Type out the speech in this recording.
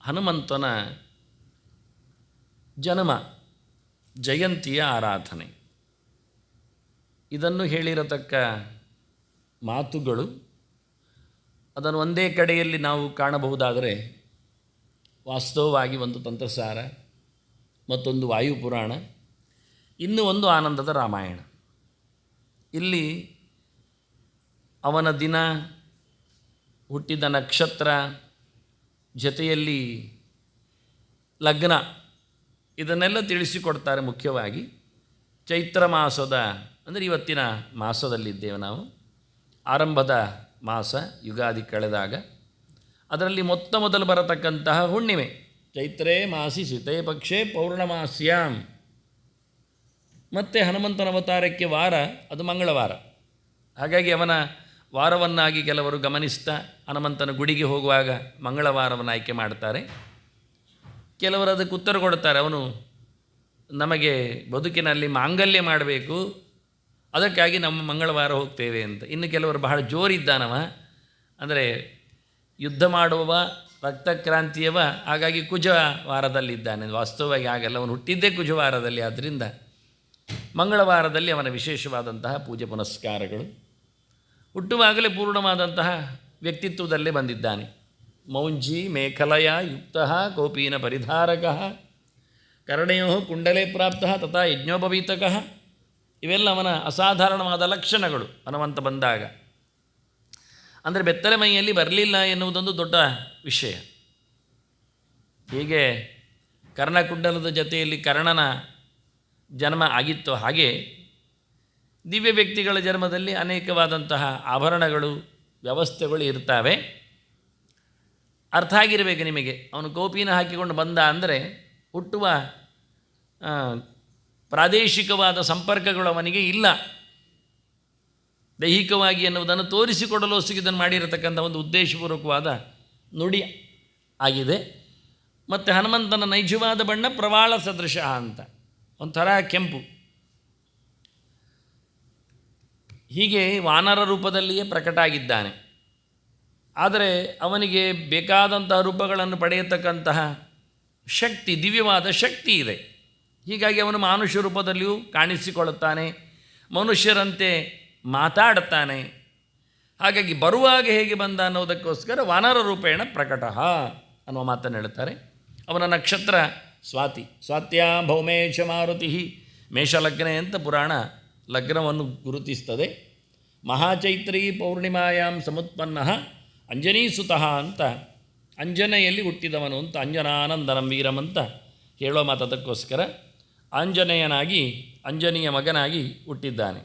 ಹನುಮಂತನ ಜನ್ಮ ಜಯಂತಿಯ ಆರಾಧನೆ. ಇದನ್ನು ಹೇಳಿರತಕ್ಕ ಮಾತುಗಳು ಅದನ್ನು ಒಂದೇ ಕಡೆಯಲ್ಲಿ ನಾವು ಕಾಣಬಹುದಾದರೆ ವಾಸ್ತವವಾಗಿ ಒಂದು ತಂತ್ರಸಾರ, ಮತ್ತೊಂದು ವಾಯುಪುರಾಣ, ಇನ್ನೂ ಒಂದು ಆನಂದದ ರಾಮಾಯಣ. ಇಲ್ಲಿ ಅವನ ದಿನ, ಹುಟ್ಟಿದ ನಕ್ಷತ್ರ, ಜೊತೆಯಲ್ಲಿ ಲಗ್ನ, ಇದನ್ನೆಲ್ಲ ತಿಳಿಸಿಕೊಡ್ತಾರೆ. ಮುಖ್ಯವಾಗಿ ಚೈತ್ರ ಮಾಸದ ಅಂದರೆ ಇವತ್ತಿನ ಮಾಸದಲ್ಲಿದ್ದೇವೆ ನಾವು, ಆರಂಭದ ಮಾಸ, ಯುಗಾದಿ ಕಳೆದಾಗ ಅದರಲ್ಲಿ ಮೊದಲು ಬರತಕ್ಕಂತಹ ಹುಣ್ಣಿಮೆ. ಚೈತ್ರೇ ಮಾಸಿ ಶೀತೇ ಪಕ್ಷೇ ಪೌರ್ಣಮಾಸ್ಯಾಂ. ಮತ್ತು ಹನುಮಂತನ ಅವತಾರಕ್ಕೆ ವಾರ ಅದು ಮಂಗಳವಾರ. ಹಾಗಾಗಿ ಅವನ ವಾರವನ್ನಾಗಿ ಕೆಲವರು ಗಮನಿಸ್ತಾ ಹನುಮಂತನ ಗುಡಿಗೆ ಹೋಗುವಾಗ ಮಂಗಳವಾರವನ್ನು ಆಯ್ಕೆ ಮಾಡ್ತಾರೆ. ಕೆಲವರು ಅದಕ್ಕೆ ಉತ್ತರ ಕೊಡ್ತಾರೆ, ಅವನು ನಮಗೆ ಬದುಕಿನಲ್ಲಿ ಮಾಂಗಲ್ಯ ಮಾಡಬೇಕು, ಅದಕ್ಕಾಗಿ ನಮ್ಮ ಮಂಗಳವಾರ ಹೋಗ್ತೇವೆ ಅಂತ. ಇನ್ನು ಕೆಲವರು ಬಹಳ ಜೋರಿದ್ದಾನವ, ಅಂದರೆ ಯುದ್ಧ ಮಾಡುವವ, ರಕ್ತಕ್ರಾಂತಿಯವ, ಹಾಗಾಗಿ ಕುಜವಾರದಲ್ಲಿದ್ದಾನೆ. ವಾಸ್ತವವಾಗಿ ಆಗಲ್ಲ, ಅವನು ಹುಟ್ಟಿದ್ದೇ ಕುಜವಾರದಲ್ಲಿ. ಆದ್ದರಿಂದ ಮಂಗಳವಾರದಲ್ಲಿ ಅವನ ವಿಶೇಷವಾದಂತಹ ಪೂಜೆ ಪುನಸ್ಕಾರಗಳು. ಹುಟ್ಟುವಾಗಲೇ ಪೂರ್ಣವಾದಂತಹ ವ್ಯಕ್ತಿತ್ವದಲ್ಲೇ ಬಂದಿದ್ದಾನೆ. ಮೌಂಜಿ ಮೇಖಲಯ ಯುಕ್ತ ಕೋಪೀನ ಪರಿಧಾರಕ ಕರ್ಣಯೋ ಕುಂಡಲೇ ಪ್ರಾಪ್ತ ತಥಾ ಯಜ್ಞೋಪವೀತಕ. ಇವೆಲ್ಲ ಅವನ ಅಸಾಧಾರಣವಾದ ಲಕ್ಷಣಗಳು ಹನುಮಂತ ಬಂದಾಗ. ಅಂದರೆ ಬೆತ್ತಲೆ ಮೈಯಲ್ಲಿ ಬರಲಿಲ್ಲ ಎನ್ನುವುದೊಂದು ದೊಡ್ಡ ವಿಷಯ. ಹೀಗೆ ಕರ್ಣಕುಂಡಲದ ಜೊತೆಯಲ್ಲಿ ಕರ್ಣನ ಜನ್ಮ ಆಗಿತ್ತು, ಹಾಗೆ ದಿವ್ಯ ವ್ಯಕ್ತಿಗಳ ಜನ್ಮದಲ್ಲಿ ಅನೇಕವಾದಂತಹ ಆಭರಣಗಳು, ವ್ಯವಸ್ಥೆಗಳು ಇರ್ತವೆ. ಅರ್ಥ ಆಗಿರಬೇಕು ನಿಮಗೆ. ಅವನು ಕೋಪಿನ ಹಾಕಿಕೊಂಡು ಬಂದ ಅಂದರೆ ಹುಟ್ಟುವ ಪ್ರಾದೇಶಿಕವಾದ ಸಂಪರ್ಕಗಳು ಅವನಿಗೆ ಇಲ್ಲ. ದೈಹಿಕವಾಗಿ ಎನ್ನುವುದನ್ನು ತೋರಿಸಿಕೊಡಲು ಇದನ್ನು ಮಾಡಿರತಕ್ಕಂಥ ಒಂದು ಉದ್ದೇಶಪೂರ್ವಕವಾದ ನುಡಿ ಆಗಿದೆ. ಮತ್ತು ಹನುಮಂತನ ನೈಜವಾದ ಬಣ್ಣ ಪ್ರವಾಳ ಸದೃಶ ಅಂತ, ಒಂಥರ ಕೆಂಪು. ಹೀಗೆ ವಾನರ ರೂಪದಲ್ಲಿಯೇ ಪ್ರಕಟ ಆಗಿದ್ದಾನೆ. ಆದರೆ ಅವನಿಗೆ ಬೇಕಾದಂತಹ ರೂಪಗಳನ್ನು ಪಡೆಯತಕ್ಕಂತಹ ಶಕ್ತಿ, ದಿವ್ಯವಾದ ಶಕ್ತಿ ಇದೆ. ಹೀಗಾಗಿ ಅವನು ಮಾನುಷ ರೂಪದಲ್ಲಿಯೂ ಕಾಣಿಸಿಕೊಳ್ಳುತ್ತಾನೆ, ಮನುಷ್ಯರಂತೆ ಮಾತಾಡುತ್ತಾನೆ. ಹಾಗಾಗಿ ಬರುವಾಗ ಹೇಗೆ ಬಂದ ಅನ್ನೋದಕ್ಕೋಸ್ಕರ ವಾನರ ರೂಪೇಣ ಪ್ರಕಟ ಅನ್ನುವ ಮಾತನ್ನು ಹೇಳ್ತಾರೆ. ಅವನ ನಕ್ಷತ್ರ ಸ್ವಾತಿ. ಸ್ವಾತ್ಯಾ ಭೌಮೇಶ ಮಾರುತಿ ಮೇಷಲಗ್ನೆ ಅಂತ ಪುರಾಣ ಲಗ್ನವನ್ನು ಗುರುತಿಸ್ತದೆ. ಮಹಾಚೈತ್ರಿ ಪೌರ್ಣಿಮಾಯಾಂ ಸಮುತ್ಪನ್ನ ಅಂಜನೀಸುತಃ ಅಂತ, ಅಂಜನೆಯಲ್ಲಿ ಹುಟ್ಟಿದವನು ಅಂತ, ಅಂಜನಾನಂದನಂ ವೀರಂ ಅಂತ ಹೇಳೋ ಮಾತದಕ್ಕೋಸ್ಕರ ಆಂಜನೇಯನಾಗಿ, ಅಂಜನಿಯ ಮಗನಾಗಿ ಹುಟ್ಟಿದ್ದಾನೆ.